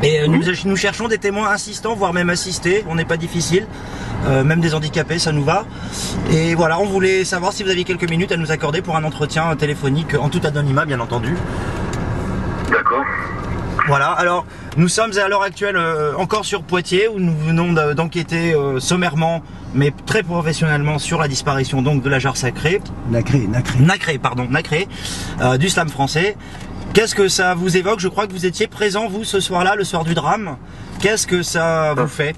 Et nous cherchons des témoins insistants, voire même assistés, on n'est pas difficile, même des handicapés, ça nous va. Et voilà, on voulait savoir si vous aviez quelques minutes à nous accorder pour un entretien téléphonique, en tout anonymat bien entendu. D'accord. Voilà, alors nous sommes à l'heure actuelle encore sur Poitiers, où nous venons d'enquêter sommairement, mais très professionnellement, sur la disparition donc de la jarre sacrée. Nacré, du slam français. Qu'est-ce que ça vous évoque? Je crois que vous étiez présent, vous, ce soir-là, le soir du drame. Qu'est-ce que ça vous fait?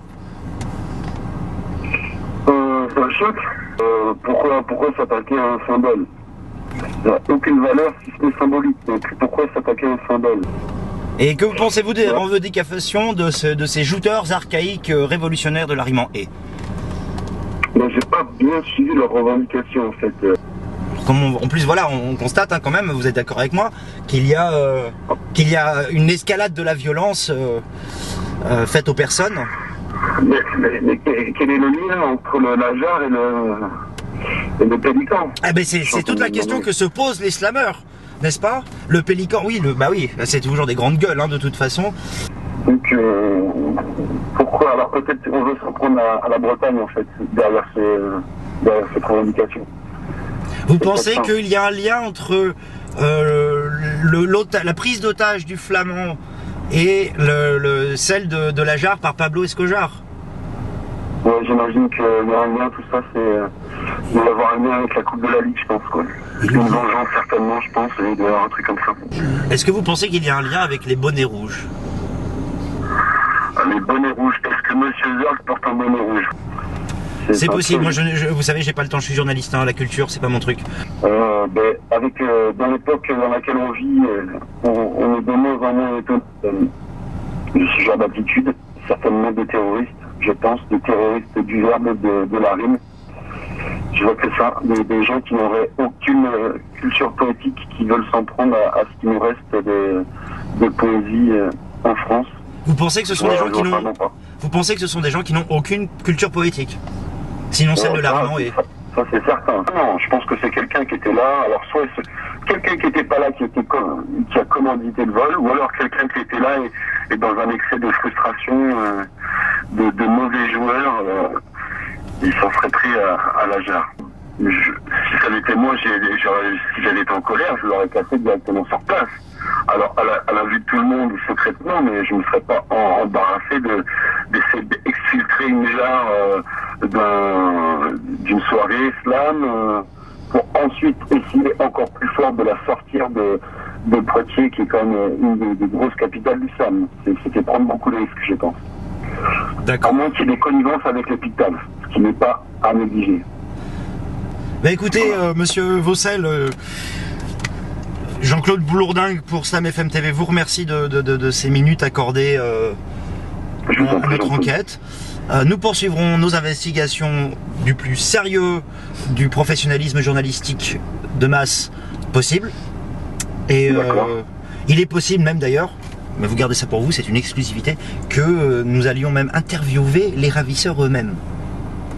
C'est un choc. Pourquoi s'attaquer à un symbole? Il n'y a aucune valeur si ce n'est symbolique. Donc pourquoi s'attaquer à un symbole? Et que pensez-vous des revendications de ces jouteurs archaïques révolutionnaires de la rime en « et » ? J'ai pas bien suivi leurs revendications, en fait. En plus, voilà, on constate quand même, vous êtes d'accord avec moi, qu'il y a une escalade de la violence faite aux personnes. Mais quel est le lien entre la jarre et le pélican? C'est toute la question que se posent les slameurs, n'est-ce pas? Le pélican, oui, c'est toujours des grandes gueules, de toute façon. Donc, pourquoi? Alors peut-être on veut s'en prendre à la Bretagne, en fait, derrière cette revendication. Vous pensez qu'il y a un lien entre la prise d'otage du flamand et celle de la jarre par Pablo Escojar? Ouais, j'imagine qu'il y a un lien, tout ça, il doit y avoir un lien avec la Coupe de la Ligue, je pense, quoi. Une vengeance, certainement, je pense, et il doit y avoir un truc comme ça. Est-ce que vous pensez qu'il y a un lien avec les bonnets rouges? Les bonnets rouges, est-ce que Monsieur Zerg porte un bonnet rouge? C'est possible, moi vous savez, j'ai pas le temps, je suis journaliste, la culture, c'est pas mon truc. Dans l'époque dans laquelle on vit, on est de moins en moins étonné de ce genre d'attitude, certainement des terroristes, je pense, des terroristes du verbe de la rime. Je vois que ça, des gens qui n'auraient aucune culture poétique, qui veulent s'en prendre à ce qui nous reste de poésie en France. Vous pensez que ce sont des gens qui n'ont... Vous pensez que ce sont des gens qui n'ont aucune culture poétique? Sinon celle de la rime en « et ». Ça c'est certain. Non, je pense que c'est quelqu'un qui était là, alors soit quelqu'un qui n'était pas là, qui a commandité le vol, ou alors quelqu'un qui était là et dans un excès de frustration, de mauvais joueurs, il s'en serait pris à la jarre. Si ça l'était moi, si j'avais été en colère, je l'aurais cassé directement sur place. Alors à la vue de tout le monde, secrètement, mais je ne me serais pas embarrassé d'essayer d'exfiltrer une jarre d'une soirée slam pour ensuite essayer encore plus fort de la sortir de Poitiers, qui est quand même une des grosses capitales du slam. C'était prendre beaucoup de risques, je pense. D'accord. À moins qu'il y ait des connivences avec l'hôpital, ce qui n'est pas à négliger. Écoutez, monsieur Vaucel, Jean-Claude Boulordingue pour Slam FM TV vous remercie de ces minutes accordées à notre enquête. Nous poursuivrons nos investigations du plus sérieux, du professionnalisme journalistique de masse possible. Et il est possible même d'ailleurs, mais vous gardez ça pour vous, c'est une exclusivité, que nous allions même interviewer les ravisseurs eux-mêmes.